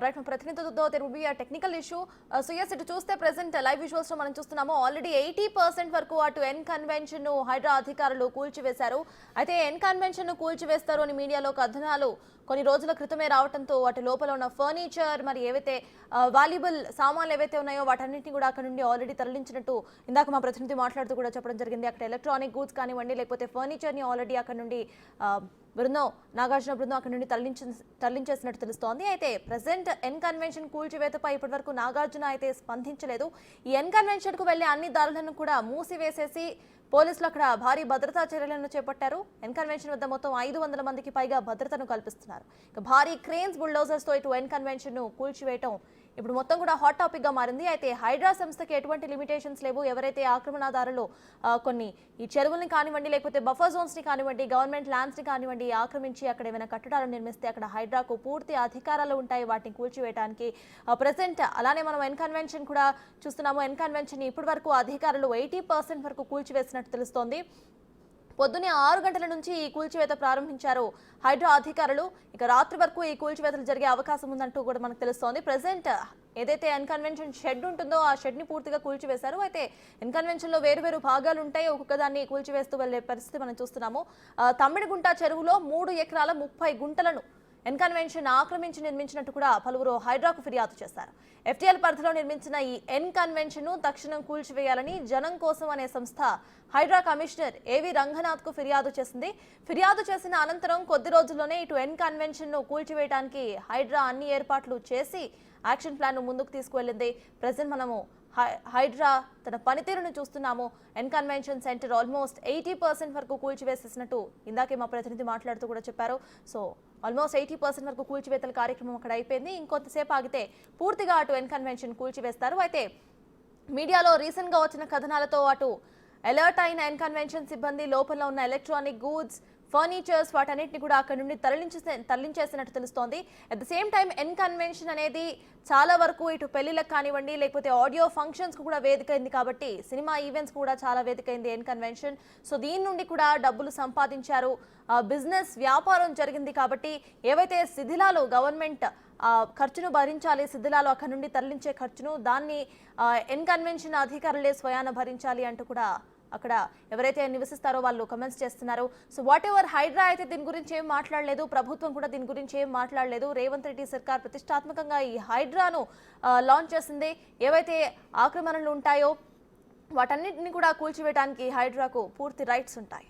Right మన ప్రతినిధితో there will be a technical issue. So yes ఇటు చూస్తే ప్రెసెంట్ లైవ్ విజువల్స్ లో మనం చూస్తున్నాము ఆల్రెడీ 80% వరకు అటు ఎన్ కన్వెన్షన్ ను హైడ్రా అధికారులు కూల్చివేశారు. అయితే ఎన్ కన్వెన్షన్ ను కూల్చివేస్తారు అని మీడియాలో కథనాలు కొన్ని రోజుల క్రితమే రావడంతో వాటి లోపల ఉన్న ఫర్నిచర్ మరి ఏవైతే వాల్యుబుల్ సామాన్లు ఏవైతే ఉన్నాయో వాటన్నింటినీ కూడా అక్కడ నుండి ఆల్రెడీ తరలించినట్టు ఇందాక మా ప్రతినిధి మాట్లాడుతూ కూడా చెప్పడం జరిగింది. అక్కడ ఎలక్ట్రానిక్ గూడ్స్ కానివ్వండి లేకపోతే ఫర్నిచర్ని ఆల్రెడీ అక్కడ నుండి నాగార్జున బృందం అక్కడ నుండి తరలించేసినట్టు తెలుస్తోంది. అయితే ప్రెసెంట్ ఎన్ కన్వెన్షన్ కూల్చివేతపై ఇప్పటివరకు నాగార్జున అయితే స్పందించలేదు. ఈ ఎన్ కన్వెన్షన్ కు వెళ్లే అన్ని దారులను కూడా మూసివేసేసి పోలీసులు అక్కడ భారీ భద్రతా చర్యలను చేపట్టారు. ఎన్ కన్వెన్షన్ వద్ద మొత్తం 500 మందికి పైగా భద్రతను కల్పిస్తున్నారు. ఇక భారీ క్రేన్స్ బుల్డోజర్స్ తో ఇటు ఎన్ కన్వెన్షన్ ను కూల్చివేయటం ఇప్పుడు మొత్తం కూడా హాట్ టాపిక్ గా మారింది. అయితే హైడ్రా సంస్థకి ఎటువంటి లిమిటేషన్స్ లేవు. ఎవరైతే ఆక్రమణదారులు కొన్ని ఈ చెరువుల్ని కానివ్వండి లేకపోతే బఫర్ జోన్స్ ని కానివ్వండి గవర్నమెంట్ ల్యాండ్స్ ని కానివ్వండి ఆక్రమించి అక్కడ ఏమైనా కట్టడాలు నిర్మిస్తే అక్కడ హైడ్రాకు పూర్తి అధికారాలు ఉంటాయి వాటిని కూల్చివేయడానికి. ప్రెసెంట్ అలానే మనం ఎన్ కన్వెన్షన్ కూడా చూస్తున్నాము. ఎన్ కన్వెన్షన్ ఇప్పటి వరకు అధికారులు 80% వరకు కూల్చివేసినట్టు తెలుస్తోంది. పొద్దున్నే 6 గంటల నుంచి ఈ కూల్చివేత ప్రారంభించారు హైడ్రా అధికారులు. ఇక రాత్రి వరకు ఈ కూల్చివేతలు జరిగే అవకాశం ఉందంటూ కూడా మనకు తెలుస్తోంది. ప్రెసెంట్ ఏదైతే ఎన్ కన్వెన్షన్ షెడ్ ఉంటుందో ఆ షెడ్ ని పూర్తిగా కూల్చివేశారు. అయితే ఎన్ కన్వెన్షన్ లో వేరు భాగాలు ఉంటాయి. ఒక్కొక్క దాన్ని కూల్చివేస్తూ వెళ్లే పరిస్థితి మనం చూస్తున్నాము. తమ్మిడిగుంట చెరువులో 3 ఎకరాల 30 గుంటలను ఎన్ కన్వెన్షన్ ఆక్రమించి నిర్మించినట్టు కూడా పలువురు హైడ్రాకు ఫిర్యాదు చేశారు. ఎఫ్టీఎల్ పరిధిలో నిర్మించిన ఈ ఎన్ కన్వెన్షన్ ను తక్షణం కూల్చివేయాలని జనం కోసం అనే సంస్థ హైడ్రా కమిషనర్ ఏవి రంగనాథ్ కు ఫిర్యాదు చేసింది. ఫిర్యాదు చేసిన అనంతరం కొద్ది రోజుల్లోనే ఇటు ఎన్ కన్వెన్షన్ ను కూల్చివేయడానికి హైడ్రా అన్ని ఏర్పాట్లు చేసి యాక్షన్ ప్లాన్ ను ముందుకు తీసుకువెళ్ళింది. ప్రెసెంట్ మనము హైడ్రా తన పనితీరును చూస్తున్నాము. ఎన్ కన్వెన్షన్ సెంటర్ ఆల్మోస్ట్ 80% వరకు కూల్చివేసేసినట్టు ఇందాకే మా ప్రతినిధి మాట్లాడుతూ కూడా చెప్పారు. సో ఆల్మోస్ట్ 80% వరకు కూల్చివేతల కార్యక్రమం అక్కడ అయిపోయింది. ఇంకొంతసేపు ఆగితే పూర్తిగా అటు ఎన్ కన్వెన్షన్ కూల్చివేస్తారు. అయితే మీడియాలో రీసెంట్ గా వచ్చిన కథనాలతో అటు అలర్ట్ అయిన ఎన్ కన్వెన్షన్ సిబ్బంది లోపల ఉన్న ఎలక్ట్రానిక్ గూడ్స్ ఫర్నిచర్స్ వాటన్నిటిని కూడా అక్కడ నుండి తరలించేసినట్టు తెలుస్తోంది. At the same time N convention అనేది చాలా వరకు ఇటు పెళ్లిలకు కానివ్వండి లేకపోతే ఆడియో ఫంక్షన్స్ కు కూడా వేదికైంది కాబట్టి సినిమా ఈవెంట్స్ కూడా చాలా వేదికైంది ఎన్ కన్వెన్షన్. సో దీని నుండి కూడా డబ్బులు సంపాదించారు. బిజినెస్ వ్యాపారం జరిగింది కాబట్టి ఏవైతే శిథిలాలు గవర్నమెంట్ ఖర్చును భరించాలి శిథిలాలు అక్కడ నుండి తరలించే ఖర్చును దాన్ని ఎన్ కన్వెన్షన్ అధికారులే స్వయాన భరించాలి అంటూ కూడా అక్కడ ఎవరైతే నివసిస్తారో వాళ్ళు కమెంట్స్ చేస్తున్నారు. సో వాట్ ఎవర్ హైడ్రా అయితే దీని గురించి ఏం మాట్లాడలేదు. ప్రభుత్వం కూడా దీని గురించి ఏం మాట్లాడలేదు. రేవంత్ రెడ్డి సర్కార్ ప్రతిష్టాత్మకంగా ఈ హైడ్రాను లాంచ్ చేసింది. ఏవైతే ఆక్రమణలు ఉంటాయో వాటన్నిటిని కూడా కూల్చివేయడానికి హైడ్రాకు పూర్తి రైట్స్ ఉంటాయి.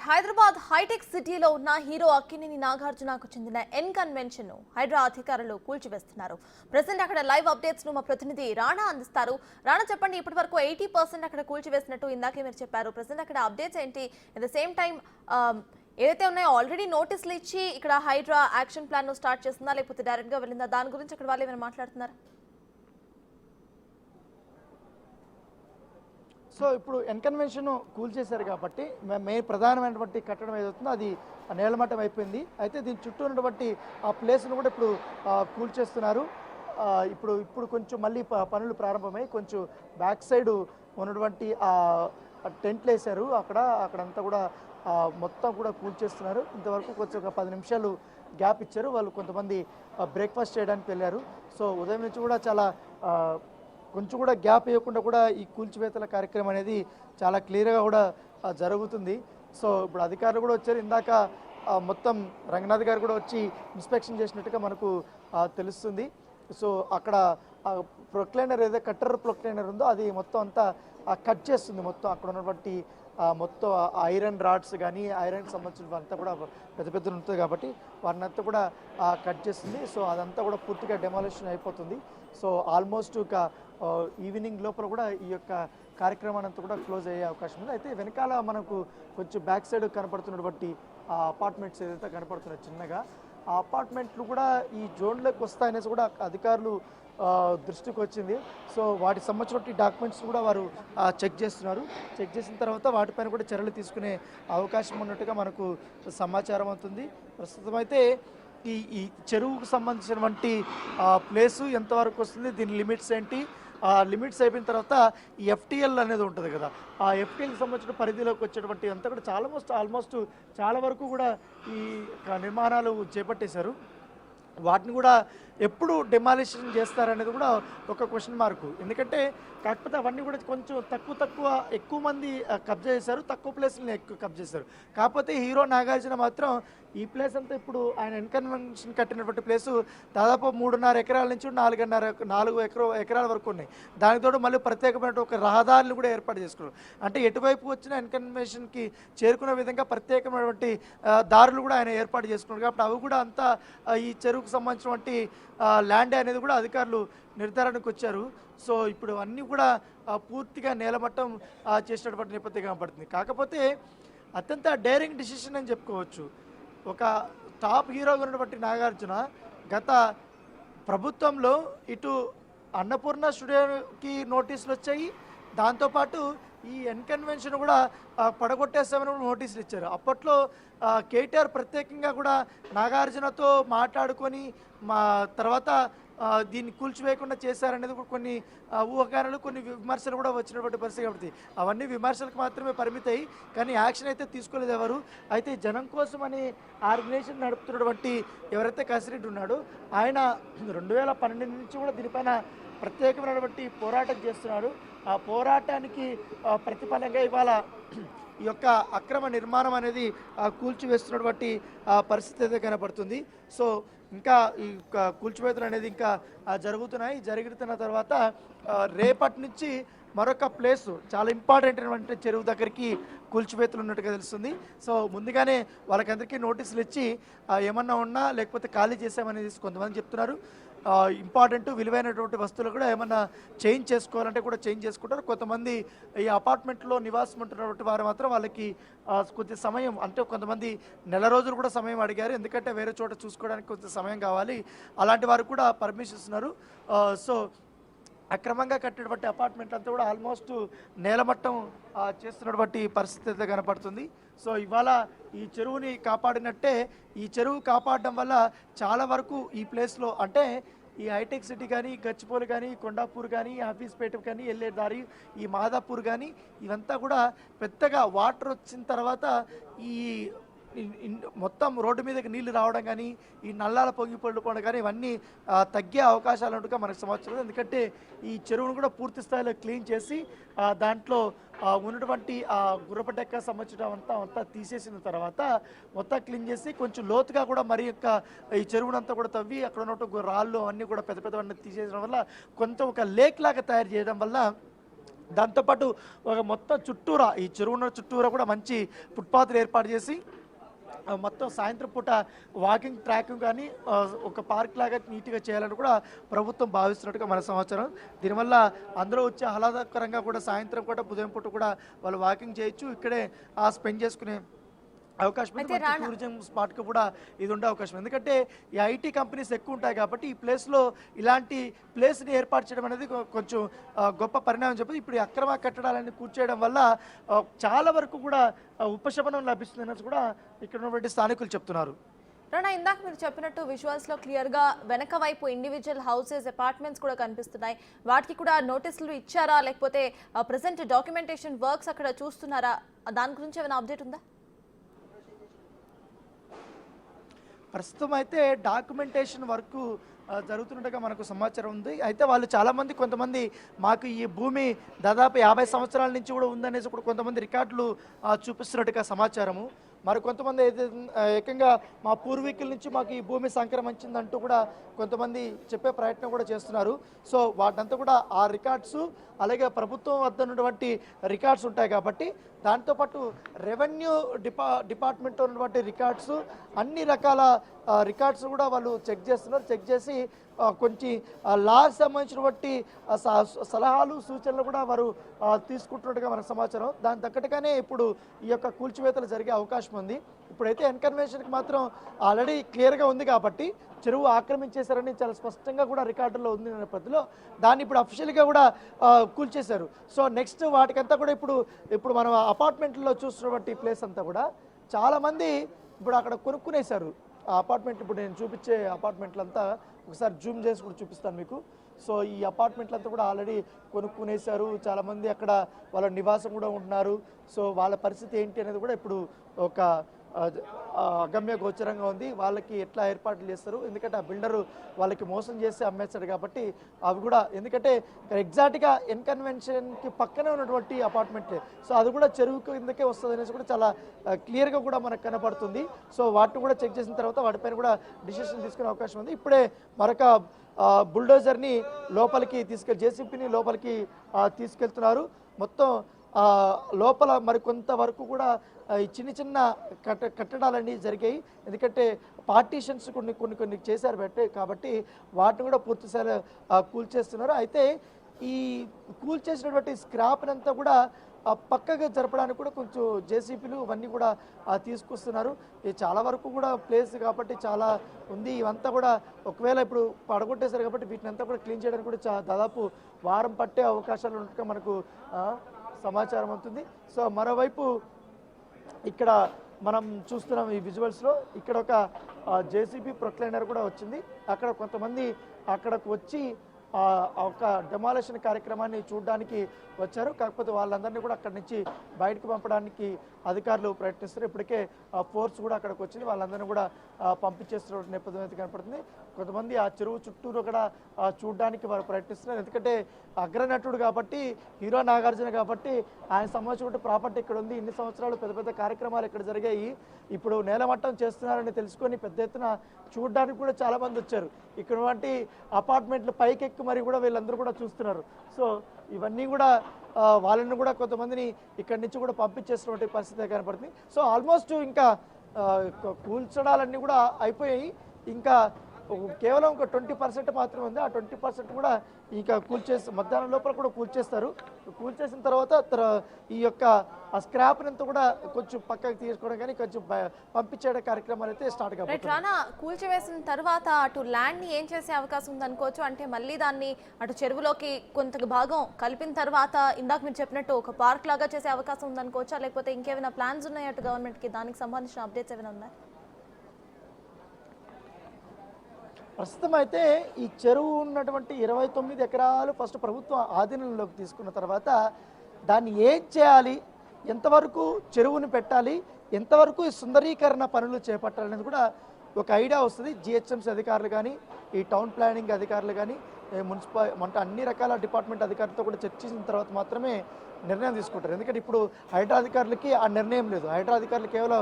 హైదరాబాద్ హైటెక్ సిటీలో ఉన్న హీరో అక్కినేని నాగార్జునకు చెందిన ఎన్ కన్వెన్షన్ ను హైడ్రా అధికారులు కూల్చివేస్తున్నారు. ప్రెసెంట్ అక్కడ లైవ్ అప్డేట్స్ ను మా ప్రతినిధి రాణా అందిస్తారు. రాణా చెప్పండి, ఇప్పటి వరకు 80% అక్కడ కూల్చివేసినట్టు ఇందాకే మీరు చెప్పారు. ప్రెసెంట్ అక్కడ అప్డేట్స్ ఏంటి? అట్ ద సేమ్ టైం ఏదైతే ఉన్నాయో ఆల్రెడీ నోటీసులు ఇచ్చి ఇక్కడ హైడ్రా యాక్షన్ ప్లాన్ ను స్టార్ట్ చేస్తుందా లేకపోతే డైరెక్ట్ గా వెళ్ళిందా? దాని గురించి అక్కడ వాళ్ళు ఏమైనా మాట్లాడుతున్నారు? సో ఇప్పుడు ఎన్ కన్వెన్షన్ కూల్చేశారు కాబట్టి ప్రధానమైనటువంటి కట్టడం ఏదవుతుందో అది నేలమట్టం అయిపోయింది. అయితే దీని చుట్టూ ఉన్నటువంటి ఆ ప్లేస్ను కూడా ఇప్పుడు కూల్చేస్తున్నారు. ఇప్పుడు కొంచెం మళ్ళీ పనులు ప్రారంభమై కొంచెం బ్యాక్ సైడ్ ఉన్నటువంటి టెంట్లు వేశారు. అక్కడంతా కూడా మొత్తం కూడా కూల్చేస్తున్నారు. ఇంతవరకు కొంచెం ఒక 10 నిమిషాలు గ్యాప్ ఇచ్చారు. వాళ్ళు కొంతమంది బ్రేక్ఫాస్ట్ చేయడానికి వెళ్ళారు. సో ఉదయం నుంచి కూడా చాలా కొంచెం కూడా గ్యాప్ ఇవ్వకుండా కూడా ఈ కూల్చివేతల కార్యక్రమం అనేది చాలా క్లియర్గా కూడా జరుగుతుంది. సో ఇప్పుడు అధికారులు కూడా వచ్చారు. ఇందాక మొత్తం రంగనాథ్ గారు కూడా వచ్చి ఇన్స్పెక్షన్ చేసినట్టుగా మనకు తెలుస్తుంది. సో అక్కడ ప్రొక్లైనర్ ఏదైతే కట్టర్ ప్రొక్లైనర్ ఉందో అది మొత్తం అంతా కట్ చేస్తుంది. మొత్తం అక్కడ ఉన్నటువంటి మొత్తం ఐరన్ రాడ్స్ కానీ ఐరన్కి సంబంధించిన అంతా కూడా పెద్ద పెద్ద ఉంటుంది కాబట్టి వారిని అంతా కూడా కట్ చేస్తుంది. సో అదంతా కూడా పూర్తిగా డెమాలిషన్ అయిపోతుంది. సో ఆల్మోస్ట్ ఒక ఈవినింగ్ లోపల కూడా ఈ యొక్క కార్యక్రమాన్ని అంతా కూడా క్లోజ్ అయ్యే అవకాశం ఉంది. అయితే వెనకాల మనకు కొంచెం బ్యాక్ సైడ్ కనపడుతున్నటువంటి అపార్ట్మెంట్స్ ఏదైతే కనపడుతున్నాయి చిన్నగా, ఆ అపార్ట్మెంట్లు కూడా ఈ జోన్లోకి వస్తాయనేసి కూడా అధికారులు దృష్టికి వచ్చింది. సో వాటికి సంబంధించిన డాక్యుమెంట్స్ కూడా వారు చెక్ చేస్తున్నారు. చెక్ చేసిన తర్వాత వాటిపైన కూడా చర్యలు తీసుకునే అవకాశం ఉన్నట్టుగా మనకు సమాచారం అవుతుంది. ప్రస్తుతం అయితే ఈ చెరువుకు సంబంధించినటువంటి ప్లేసు ఎంతవరకు వస్తుంది, దీని లిమిట్స్ ఏంటి, లిమిట్స్ అయిపోయిన తర్వాత ఈ ఎఫ్టీఎల్ అనేది ఉంటుంది కదా, ఆ ఎఫ్టీఎల్కి సంబంధించిన పరిధిలోకి వచ్చేటువంటి అంతా కూడా ఆల్మోస్ట్ చాలా వరకు కూడా ఈ నిర్మాణాలు చేపట్టేశారు. వాటిని కూడా ఎప్పుడు డెమాలిషన్ చేస్తారనేది కూడా ఒక క్వశ్చన్ మార్కు. ఎందుకంటే కాకపోతే అవన్నీ కూడా కొంచెం ఎక్కువ మంది కబ్జా చేశారు, తక్కువ ప్లేస్ని ఎక్కువ కబ్జా చేశారు. కాకపోతే హీరో నాగార్జున మాత్రం ఈ ప్లేస్ అంతా ఇప్పుడు ఆయన ఎన్కన్వెన్షన్ కట్టినటువంటి ప్లేసు దాదాపు 3.5 ఎకరాల నుంచి 4 ఎకరాల వరకు ఉన్నాయి. దానితో మళ్ళీ ప్రత్యేకమైన ఒక రహదారులు కూడా ఏర్పాటు చేసుకున్నారు. అంటే ఎటువైపు వచ్చిన ఎన్కన్వెన్షన్కి చేరుకునే విధంగా ప్రత్యేకమైనటువంటి దారులు కూడా ఆయన ఏర్పాటు చేసుకున్నారు. కాబట్టి అవి కూడా అంతా ఈ చెరువుకు సంబంధించినటువంటి ల్యాండ్ అనేది కూడా అధికారులు నిర్ధారణకు వచ్చారు. సో ఇప్పుడు అన్నీ కూడా పూర్తిగా నేలమట్టం చేసినటువంటి నేపథ్యం కనపడుతుంది. కాకపోతే అత్యంత డేరింగ్ డిసిషన్ అని చెప్పుకోవచ్చు. ఒక టాప్ హీరోగా ఉన్నటువంటి నాగార్జున గత ప్రభుత్వంలో ఇటు అన్నపూర్ణ స్టూడియోకి నోటీసులు వచ్చాయి, దాంతోపాటు ఈ ఎన్కన్వెన్షన్ కూడా పడగొట్టేస్తామని కూడా నోటీసులు ఇచ్చారు. అప్పట్లో కేటీఆర్ ప్రత్యేకంగా కూడా నాగార్జునతో మాట్లాడుకొని తర్వాత దీన్ని కూల్చివేయకుండా చేశారనేది కూడా కొన్ని ఊహాగానాలు, కొన్ని విమర్శలు కూడా వచ్చినటువంటి పరిస్థితి. కాబట్టి అవన్నీ విమర్శలకు మాత్రమే పరిమితాయి, కానీ యాక్షన్ అయితే తీసుకోలేదు ఎవరు. అయితే జనం కోసం అని ఆర్గనైజేషన్ నడుపుతున్నటువంటి ఎవరైతే కసిరెడ్డి ఉన్నాడో ఆయన 2012 నుంచి కూడా దీనిపైన ప్రత్యేకమైనటువంటి పోరాటం చేస్తున్నారు. ఆ పోరాటానికి ప్రతిఫలంగా ఇవాళ ఈ యొక్క అక్రమ నిర్మాణం అనేది కూల్చివేస్తున్నటువంటి పరిస్థితి అయితే కనపడుతుంది. సో ఇంకా ఈ కూల్చివేతలు అనేది ఇంకా జరుగుతున్నాయి. జరుగుతున్న తర్వాత రేపటి నుంచి మరొక ప్లేసు చాలా ఇంపార్టెంట్ అయినటువంటి చెరువు దగ్గరికి కూల్చివేతలు ఉన్నట్టుగా తెలుస్తుంది. సో ముందుగానే వాళ్ళకందరికీ నోటీసులు ఇచ్చి ఏమన్నా ఉన్నా లేకపోతే ఖాళీ చేసామనేది కొంతమంది చెప్తున్నారు. ఇంపార్టెంట్ విలువైనటువంటి వస్తువులు కూడా ఏమన్నా చేంజ్ చేసుకోవాలంటే కూడా చేంజ్ చేసుకుంటారు. కొంతమంది ఈ అపార్ట్మెంట్లో నివాసం ఉంటున్నటువంటి వారు మాత్రం వాళ్ళకి కొద్ది సమయం, అంటే కొంతమంది నెల రోజులు కూడా సమయం అడిగారు, ఎందుకంటే వేరే చోట చూసుకోవడానికి కొంచెం సమయం కావాలి. అలాంటి వారు కూడా పర్మిషన్ ఇస్తున్నారు. సో అక్రమంగా కట్టినటువంటి అపార్ట్మెంట్ అంతా కూడా ఆల్మోస్ట్ నేలమట్టం చేస్తున్నటువంటి పరిస్థితి అయితే కనపడుతుంది. సో ఇవాళ ఈ చెరువుని కాపాడినట్టే, ఈ చెరువు కాపాడడం వల్ల చాలా వరకు ఈ ప్లేస్లో అంటే ఈ హైటెక్ సిటీ కానీ, గచ్చిపోలు కానీ, కొండాపూర్ కానీ, ఆఫీస్పేట కానీ వెళ్ళే దారి, ఈ మాదాపూర్ కానీ ఇవంతా కూడా పెద్దగా వాటర్ వచ్చిన తర్వాత ఈ మొత్తం రోడ్డు మీదకి నీళ్లు రావడం కానీ, ఈ నల్లాల పొంగిపోవడం కానీ ఇవన్నీ తగ్గే అవకాశాలు ఉన్నట్టుగా మనకు సమాచారం. ఎందుకంటే ఈ చెరువును కూడా పూర్తి స్థాయిలో క్లీన్ చేసి దాంట్లో ఉన్నటువంటి గుర్రపటెక్క సంబంధించిన అంతా తీసేసిన తర్వాత మొత్తం క్లీన్ చేసి కొంచెం లోతుగా కూడా మరి యొక్క ఈ చెరువునంతా కూడా తవ్వి అక్కడ ఉన్నట్టు రాళ్ళు అవన్నీ కూడా పెద్ద పెద్దవన్నీ తీసేయడం వల్ల కొంత ఒక లేక్ లాగా తయారు చేయడం వల్ల, దాంతోపాటు ఒక మొత్తం చుట్టూరా ఈ చెరువున్న చుట్టూరా కూడా మంచి ఫుట్పాత్లు ఏర్పాటు చేసి మొత్తం సాయంత్రం పూట వాకింగ్ ట్రాక్ కానీ ఒక పార్క్ లాగా నీట్గా చేయాలని కూడా ప్రభుత్వం భావిస్తున్నట్టుగా మన సమాచారం. దీనివల్ల అందరూ వచ్చి ఆహ్లాదకరంగా కూడా సాయంత్రం పూట ఉదయం పూట కూడా వాళ్ళు వాకింగ్ చేయొచ్చు, ఇక్కడే స్పెండ్ చేసుకునే అవకాశం ఉంది. టూరిజం స్పాట్కి కూడా ఇది ఉండే అవకాశం, ఎందుకంటే ఈ ఐటీ కంపెనీస్ ఎక్కువ ఉంటాయి కాబట్టి ఈ ప్లేస్లో ఇలాంటి ప్లేస్ని ఏర్పాటు చేయడం అనేది కొంచెం గొప్ప పరిణామం చెప్పి ఇప్పుడు ఈ అక్రమ కట్టడాలన్నీ కూర్చేయడం వల్ల చాలా వరకు కూడా ఉపశమనం లభిస్తుందని కూడా ఇక్కడ ఉన్నటువంటి స్థానికులు చెప్తున్నారు. రాణా, ఇందాక మీరు చెప్పినట్టు విజువల్స్లో క్లియర్గా వెనక వైపు ఇండివిజువల్ హౌసెస్, అపార్ట్మెంట్స్ కూడా కనిపిస్తున్నాయి. వాటికి కూడా నోటీసులు ఇచ్చారా, లేకపోతే ప్రెసెంట్ డాక్యుమెంటేషన్ వర్క్స్ అక్కడ చూస్తున్నారా? దాని గురించి ఏమైనా అప్డేట్ ఉందా? ప్రస్తుతం అయితే డాక్యుమెంటేషన్ వర్క్ జరుగుతున్నట్టుగా మనకు సమాచారం ఉంది. అయితే వాళ్ళు చాలామంది కొంతమంది మాకు ఈ భూమి దాదాపు 50 సంవత్సరాల నుంచి కూడా ఉందనేసి కూడా కొంతమంది రికార్డులు చూపిస్తున్నట్టుగా సమాచారము. మరి కొంతమంది అయితే ఏకంగా మా పూర్వీకుల నుంచి మాకు ఈ భూమి సంక్రమించిందంటూ కూడా కొంతమంది చెప్పే ప్రయత్నం కూడా చేస్తున్నారు. సో వాటంతా కూడా ఆ రికార్డ్స్ అలాగే ప్రభుత్వం వద్ద ఉన్నటువంటి రికార్డ్స్ ఉంటాయి కాబట్టి దాంతోపాటు రెవెన్యూ డిపార్ట్మెంట్లో ఉన్నటువంటి రికార్డ్స్ అన్ని రకాల రికార్డ్స్ కూడా వాళ్ళు చెక్ చేస్తున్నారు. చెక్ చేసి కొంచెం లాకి సంబంధించినటువంటి సలహాలు సూచనలు కూడా వారు తీసుకుంటున్నట్టుగా మనకు సమాచారం. దాని తగ్గట్టుగానే ఇప్పుడు ఈ యొక్క కూల్చివేతలు జరిగే అవకాశం ఉంది. ఇప్పుడైతే ఎన్కన్వెన్షన్కి మాత్రం ఆల్రెడీ క్లియర్గా ఉంది కాబట్టి చెరువు ఆక్రమించేశారని చాలా స్పష్టంగా కూడా రికార్డుల్లో ఉంది నేపథ్యంలో దాన్ని ఇప్పుడు అఫీషియల్గా కూడా కూల్చేశారు. సో నెక్స్ట్ వాటికంతా కూడా ఇప్పుడు మనం అపార్ట్మెంట్లో చూస్తున్నటువంటి ప్లేస్ అంతా కూడా చాలామంది ఇప్పుడు అక్కడ కొనుక్కునేశారు. ఆ అపార్ట్మెంట్ ఇప్పుడు నేను చూపించే అపార్ట్మెంట్లంతా ఒకసారి జూమ్ చేసి కూడా చూపిస్తాను మీకు. సో ఈ అపార్ట్మెంట్లంతా కూడా ఆల్రెడీ కొనుక్కునేశారు. చాలామంది అక్కడ వాళ్ళ నివాసం కూడా ఉంటున్నారు. సో వాళ్ళ పరిస్థితి ఏంటి అనేది కూడా ఇప్పుడు ఒక అగమ్య గోచరంగా ఉంది. వాళ్ళకి ఎట్లా ఏర్పాట్లు చేస్తారు, ఎందుకంటే ఆ బిల్డరు వాళ్ళకి మోసం చేసి అమ్మేస్తాడు కాబట్టి అవి కూడా, ఎందుకంటే ఎగ్జాక్ట్గా ఎన్కన్వెన్షన్కి పక్కనే ఉన్నటువంటి అపార్ట్మెంట్లే. సో అది కూడా చెరువు కిందకే వస్తుంది అనేసి కూడా చాలా క్లియర్గా కూడా మనకు కనపడుతుంది. సో వాటిని కూడా చెక్ చేసిన తర్వాత వాటిపైన కూడా డిసిషన్ తీసుకునే అవకాశం ఉంది. ఇప్పుడే మరొక బుల్డోజర్ని లోపలికి జేసీబీని లోపలికి తీసుకెళ్తున్నారు. మొత్తం లోపల మరి కొంతవరకు కూడా ఈ చిన్న కట్టడాలన్నీ జరిగాయి. ఎందుకంటే పార్టీషన్స్ కొన్ని చేశారు కాబట్టి వాటిని కూడా పూర్తిస్థాయిలో కూల్చేస్తున్నారు. అయితే ఈ కూల్చేసినటువంటి స్క్రాప్ని అంతా కూడా పక్కగా జరపడానికి కూడా కొంచెం జేసీబీలు ఇవన్నీ కూడా తీసుకొస్తున్నారు. ఇది చాలా వరకు కూడా ప్లేస్ కాబట్టి చాలా ఉంది. ఇవంతా కూడా ఒకవేళ ఇప్పుడు పడగొట్టేశారు కాబట్టి వీటిని అంతా కూడా క్లీన్ చేయడానికి కూడా దాదాపు వారం పట్టే అవకాశాలు ఉన్నట్టుగా మనకు సమాచారం అవుతుంది. సో మరోవైపు ఇక్కడ మనం చూస్తున్నాం ఈ విజువల్స్లో ఇక్కడ ఒక జేసీబీ ప్రొక్లైనర్ కూడా వచ్చింది. అక్కడ కొంతమంది అక్కడకు వచ్చి ఒక డెమాలిషన్ కార్యక్రమాన్ని చూడడానికి వచ్చారు. కాకపోతే వాళ్ళందరినీ కూడా అక్కడి నుంచి బయటకు పంపడానికి అధికారులు ప్రయత్నిస్తారు. ఇప్పటికే ఫోర్స్ కూడా అక్కడికి వచ్చింది. వాళ్ళందరినీ కూడా పంపించేస్తున్న నేపథ్యం అయితే కనపడుతుంది. కొంతమంది ఆ చెరువు చుట్టూరు కూడా చూడడానికి వారు ప్రయత్నిస్తున్నారు. ఎందుకంటే అగ్రనటుడు కాబట్టి, హీరో నాగార్జున కాబట్టి ఆయన సంబంధించిన ప్రాపర్టీ ఇక్కడ ఉంది. ఇన్ని సంవత్సరాలు పెద్ద పెద్ద కార్యక్రమాలు ఇక్కడ జరిగాయి. ఇప్పుడు నేలమట్టం చేస్తున్నారని తెలుసుకొని పెద్ద ఎత్తున చూడడానికి కూడా చాలామంది వచ్చారు. ఇక్కడ వంటి అపార్ట్మెంట్లు పైకెక్కి మరి కూడా వీళ్ళందరూ కూడా చూస్తున్నారు. సో ఇవన్నీ కూడా వాళ్ళని కూడా కొంతమందిని ఇక్కడి నుంచి కూడా పంపించేసినటువంటి పరిస్థితి కనపడుతుంది. సో ఆల్మోస్ట్ ఇంకా కూల్చడాలన్నీ కూడా అయిపోయాయి. ఇంకా కేవలం ఒక 20% మాత్రమే ఉంది. ఆ 20% కూడా ఇంకా మధ్యాహ్నం లోపల కూడా కూల్చేస్తారు. కూల్చేసిన తర్వాత ఈ యొక్క ఆ స్క్రాప్ అంతా కూడా కొంచెం పక్కకి తీసుకోవడం కానీ కొంచెం పంపించే కార్యక్రమాలు అయితే స్టార్ట్ కాబట్టి రానా కూల్చివేసిన తర్వాత అటు ల్యాండ్ ని ఏం చేసే అవకాశం ఉంది అనుకోవచ్చు. అంటే మళ్ళీ దాన్ని అటు చెరువులోకి కొంత భాగం కలిపిన తర్వాత ఇందాక మీరు చెప్పినట్టు ఒక పార్క్ లాగా చేసే అవకాశం ఉంది అనుకోవచ్చా, లేకపోతే ఇంకేమైనా ప్లాన్స్ ఉన్నాయి అటు గవర్నమెంట్ కి, దానికి సంబంధించిన అప్డేట్స్ ఏమైనా ఉన్నాయి? ప్రస్తుతం అయితే ఈ చెరువు ఉన్నటువంటి 29 ఎకరాలు ఫస్ట్ ప్రభుత్వం ఆధీనంలోకి తీసుకున్న తర్వాత దాన్ని ఏం చేయాలి, ఎంతవరకు చెరువుని పెట్టాలి, ఎంతవరకు ఈ సుందరీకరణ పనులు చేపట్టాలనేది కూడా ఒక ఐడియా వస్తుంది. జిహెచ్ఎంసీ అధికారులు కానీ, ఈ టౌన్ ప్లానింగ్ అధికారులు కానీ, మున్సిపల్ అన్ని రకాల డిపార్ట్మెంట్ అధికారులతో కూడా చర్చించిన తర్వాత మాత్రమే నిర్ణయం తీసుకుంటారు. ఎందుకంటే ఇప్పుడు హైడ్రా అధికారులకి ఆ నిర్ణయం లేదు. హైడ్రా అధికారులు కేవలం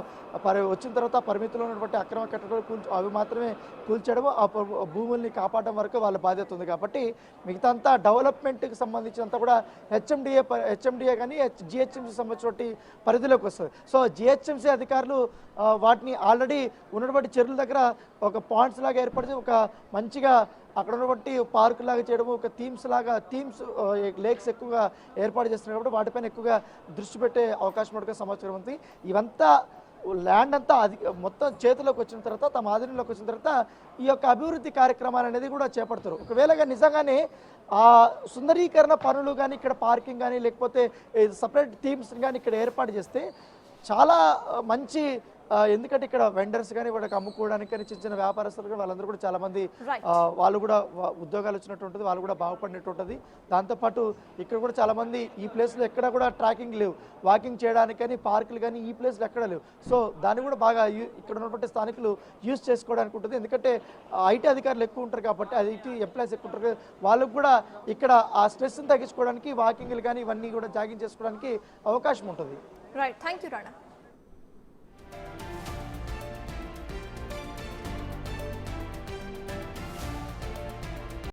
వచ్చిన తర్వాత పరిమితిలో ఉన్నటువంటి అక్రమ కట్టడాలు అవి మాత్రమే కూల్చడం, ఆ భూముల్ని కాపాడడం వరకు వాళ్ళ బాధ్యత ఉంది. కాబట్టి మిగతా అంతా డెవలప్మెంట్కి సంబంధించినంత కూడా హెచ్ఎండిఏ కానీ జిహెచ్ఎంసీ సంబంధించినటువంటి పరిధిలోకి వస్తుంది. సో జిహెచ్ఎంసీ అధికారులు వాటిని ఆల్రెడీ ఉన్నటువంటి చెరువుల దగ్గర ఒక పాయింట్స్ లాగా ఏర్పడితే ఒక మంచిగా అక్కడ ఉన్నటువంటి పార్కు లాగా చేయడము, ఒక థీమ్స్ లేక్స్ ఎక్కువగా ఏర్పాటు చేస్తున్నారు కాబట్టి వాటిపైన ఎక్కువగా దృష్టి పెట్టే అవకాశం కూడా సమాచారం ఉంది. ఇవంతా ల్యాండ్ అంతా మొత్తం చేతిలోకి వచ్చిన తర్వాత, తమ ఆధీనంలోకి వచ్చిన తర్వాత ఈ యొక్క అభివృద్ధి కార్యక్రమాలు అనేది కూడా చేపడతారు. ఒకవేళ నిజంగానే ఆ సుందరీకరణ పనులు కానీ, ఇక్కడ పార్కింగ్ కానీ, లేకపోతే సపరేట్ థీమ్స్ కానీ ఇక్కడ ఏర్పాటు చేస్తే చాలా మంచి, ఎందుకంటే ఇక్కడ వెండర్స్ కానీ వాళ్ళకి అమ్ముకోవడానికి కానీ చిన్న వ్యాపారస్తులు కానీ వాళ్ళందరూ కూడా చాలా మంది వాళ్ళు కూడా ఉద్యోగాలు వచ్చినట్టు ఉంటుంది, వాళ్ళు కూడా బాగుపడినట్టు ఉంటుంది. దాంతోపాటు ఇక్కడ కూడా చాలా మంది ఈ ప్లేస్లో ఎక్కడ కూడా ట్రాకింగ్ లేవు, వాకింగ్ చేయడానికి కానీ పార్కులు కానీ ఈ ప్లేస్లో ఎక్కడ లేవు. సో దాన్ని కూడా బాగా ఇక్కడ ఉన్నటువంటి స్థానికులు యూజ్ చేసుకోవడానికి ఉంటుంది. ఎందుకంటే ఐటీ అధికారులు ఎక్కువ ఉంటారు కాబట్టి, ఐటీ ఎంప్లాయీస్ ఎక్కువ ఉంటారు, వాళ్ళకు కూడా ఇక్కడ ఆ స్ట్రెస్ని తగ్గించుకోవడానికి వాకింగ్లు కానీ ఇవన్నీ కూడా జాగింగ్ చేసుకోవడానికి అవకాశం ఉంటుంది. Right, thank you Rana.